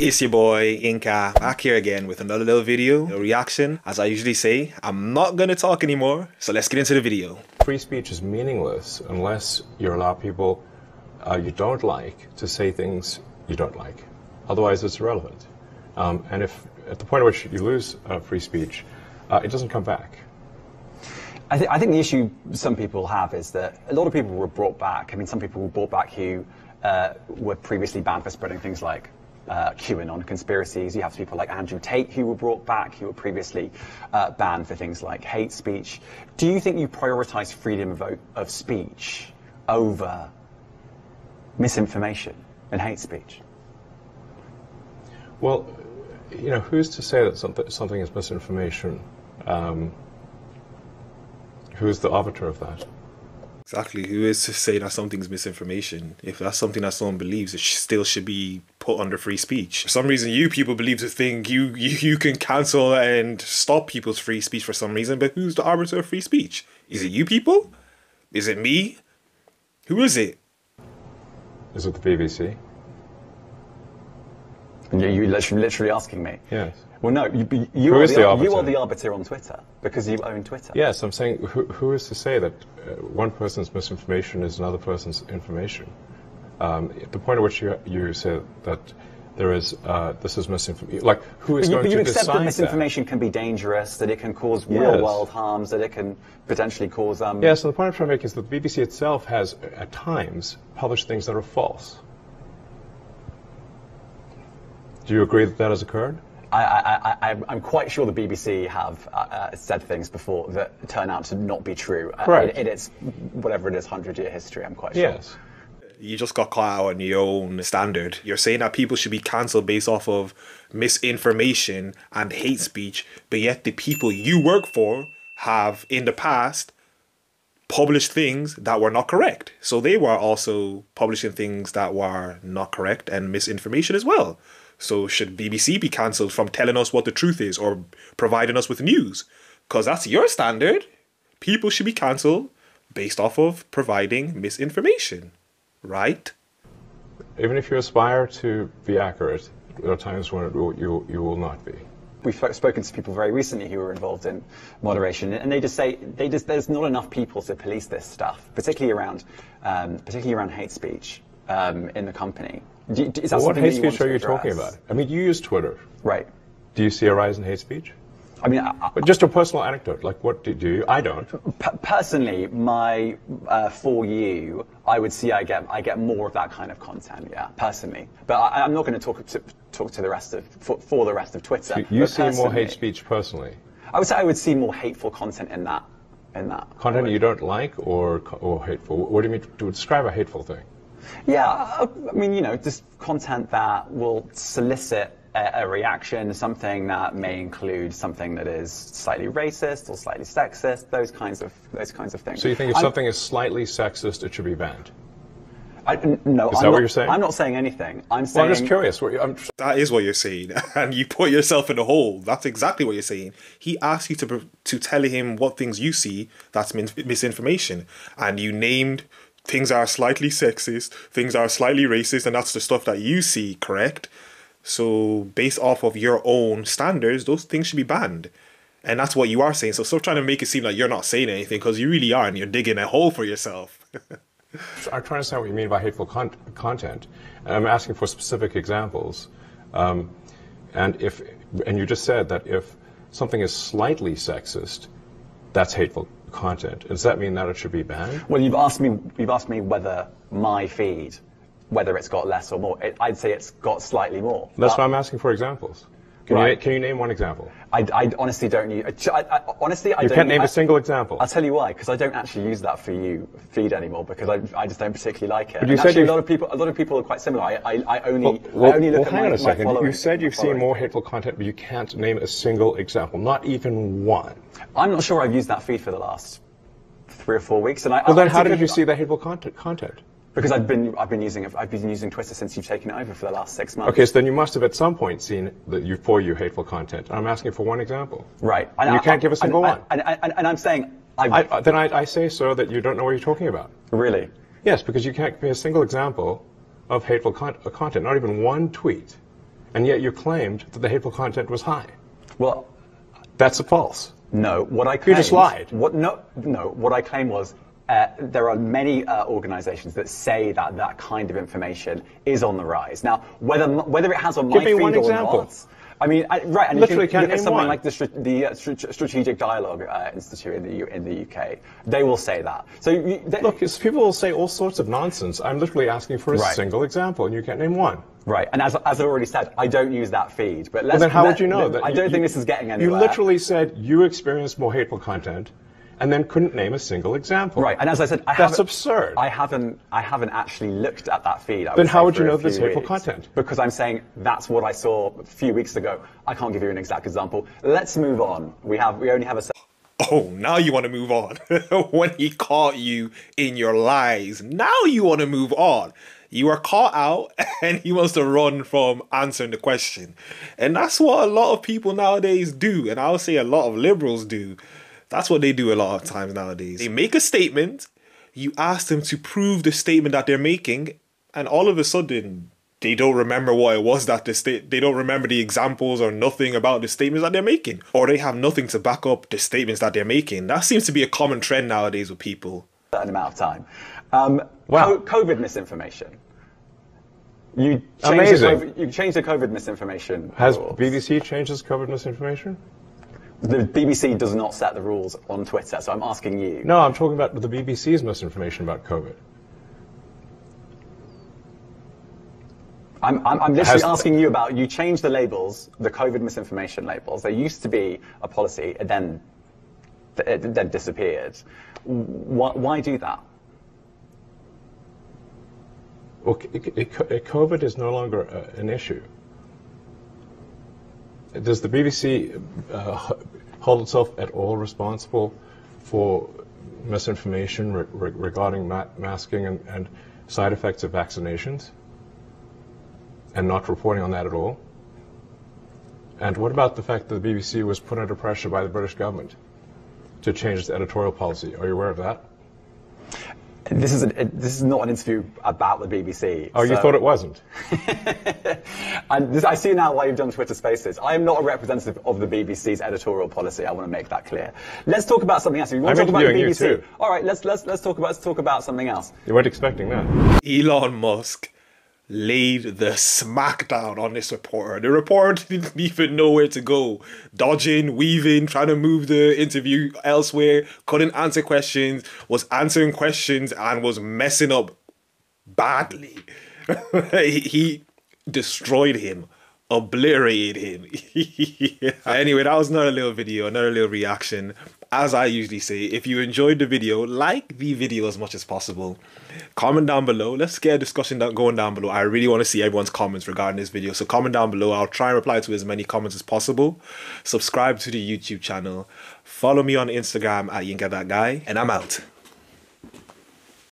It's your boy Inca back here again with another little video, a reaction. As I usually say, I'm not gonna talk anymore, so let's get into the video. Free speech is meaningless unless you allow people you don't like to say things you don't like. Otherwise, it's irrelevant. And if at the point at which you lose free speech, it doesn't come back. I think the issue some people have is that a lot of people were brought back. I mean, some people were brought back who were previously banned for spreading things like QAnon conspiracies. You have people like Andrew Tate who were brought back, who were previously banned for things like hate speech. Do you think you prioritize freedom of speech over misinformation and hate speech? Well, you know, who's to say that something is misinformation? Who's the arbiter of that? Exactly. Who is to say that something's misinformation? If that's something that someone believes, it still should be put under free speech. For some reason, you people believe to think you can cancel and stop people's free speech for some reason, but who's the arbiter of free speech? Is it you people? Is it me? Who is it? Is it the BBC? You're literally asking me? Yes. Well, no, you are the arbiter on Twitter, because you own Twitter. Yes, I'm saying who is to say that one person's misinformation is another person's information? At the point at which you say that there is this is misinformation, like who is going to decide that? You accept that misinformation can be dangerous, that it can cause real-world harms, that it can potentially cause... Yeah, so the point I'm trying to make is that the BBC itself has, at times, published things that are false. Do you agree that that has occurred? I'm quite sure the BBC have said things before that turn out to not be true. Correct. In its, whatever it is, 100-year history, I'm quite sure. Yes. You just got caught out on your own standard. You're saying that people should be cancelled based off of misinformation and hate speech, but yet the people you work for have, in the past, published things that were not correct. So they were also publishing things that were not correct and misinformation as well. So should BBC be cancelled from telling us what the truth is or providing us with news? Because that's your standard. People should be cancelled based off of providing misinformation, right? Even if you aspire to be accurate, there are times when you will not be. We've spoken to people very recently who were involved in moderation, and they just say there's not enough people to police this stuff, particularly around hate speech in the company. Is that what hate speech are you talking about? I mean, you use Twitter. Right. Do you see a rise in hate speech? I mean, just a personal anecdote. Like, what do you? I don't. Personally, for you, I would see I get more of that kind of content. Yeah, personally, but I'm not going to talk to the rest of for the rest of Twitter. So you see more hate speech personally? I would say I would see more hateful content in that. Content you don't like or hateful? What do you mean to describe a hateful thing? Yeah, I mean, you know, just content that will solicit a reaction, something that may include something that is slightly racist or slightly sexist, those kinds of things. So you think if something is slightly sexist, it should be banned? No, is that what you're saying? I'm not saying anything. I'm saying. Well, I'm just curious. That is what you're saying, and you put yourself in a hole. That's exactly what you're saying. He asked you to tell him what things you see that's misinformation, and you named things are slightly sexist, things are slightly racist, and that's the stuff that you see, correct? So based off of your own standards, those things should be banned. And that's what you are saying. So stop trying to make it seem like you're not saying anything, because you really are, and you're digging a hole for yourself. I'm trying to understand what you mean by hateful content. And I'm asking for specific examples. And you just said that if something is slightly sexist, that's hateful content. Does that mean that it should be banned? Well, you've asked me whether my feed, whether it's got less or more. I'd say it's got slightly more. That's why I'm asking for examples. Can you name one example? I honestly don't use. Honestly, I you don't. Can't name a single example. I'll tell you why. Because I don't actually use that for you feed anymore. Because I just don't particularly like it. But you said actually, a lot of people are quite similar. I only look at hang on a second. my You said you've seen more hateful content, but you can't name a single example, not even one. I'm not sure I've used that feed for the last 3 or 4 weeks. And well, then how did you see the hateful content? Because I've been using Twitter since you've taken it over for the last 6 months. Okay, so then you must have at some point seen for you hateful content. I'm asking for one example. Right. And you can't give a single one. And I'm saying then I say, sir, that you don't know what you're talking about. Really? Yes, because you can't give me a single example of hateful content, not even one tweet and yet you claimed that the hateful content was high. Well, That's a false. no. What I claimed, You just lied. What I claim was there are many organisations that say that that kind of information is on the rise. Now, whether it has on my Give me feed one or example. not. I mean, right, and Literally if you can't look at name something one. like the Strategic Dialogue Institute in the UK, they will say that. So Look, people will say all sorts of nonsense. I'm literally asking for a Right. single example, and you can't name one. right, and as I've already said, I don't use that feed. But Well, then how would you know that? I don't think this is getting anywhere. You literally said you experienced more hateful content, and then couldn't name a single example. Right, and as I said, That's absurd. I haven't actually looked at that feed. Then how would you know this hateful content? Because I'm saying that's what I saw a few weeks ago. I can't give you an exact example. Let's move on. We only have a. Oh, now you want to move on. When he caught you in your lies, now you want to move on. You are caught out and he wants to run from answering the question. And that's what a lot of people nowadays do. And I'll say a lot of liberals do. That's what they do a lot of times nowadays. They make a statement, you ask them to prove the statement that they're making, and all of a sudden, they don't remember what it was that they don't remember the examples or nothing about the statements that they're making. Or they have nothing to back up the statements that they're making. That seems to be a common trend nowadays with people. Certain amount of time. Wow. COVID misinformation. You Amazing. You changed the COVID misinformation. Has rules. BBC changed its COVID misinformation? The BBC does not set the rules on Twitter, so I'm asking you. No, I'm talking about the BBC's misinformation about COVID. I'm literally asking you about, you changed the labels, the COVID misinformation labels. There used to be a policy, and then it then disappeared. Why do that? Well, COVID is no longer an issue. Does the BBC hold itself at all responsible for misinformation regarding masking and side effects of vaccinations, and not reporting on that at all? And what about the fact that the BBC was put under pressure by the British government to change its editorial policy? Are you aware of that? This is not an interview about the BBC. Oh, you thought it wasn't? I see now why you've done Twitter Spaces. I am not a representative of the BBC's editorial policy. I want to make that clear. Let's talk about something else. You want to talk about the interviewing you BBC? too. All right, let's talk about something else. You weren't expecting that. Elon Musk laid the smackdown on this reporter. The reporter didn't even know where to go. Dodging, weaving, trying to move the interview elsewhere, couldn't answer questions, was answering questions and was messing up badly. He destroyed him, obliterated him. Anyway, that was another little video, another little reaction. As I usually say, if you enjoyed the video, like the video as much as possible. Comment down below. Let's get a discussion going down below. I really want to see everyone's comments regarding this video. So comment down below. I'll try and reply to as many comments as possible. Subscribe to the YouTube channel. Follow me on Instagram at YinkaThatGuy. And I'm out.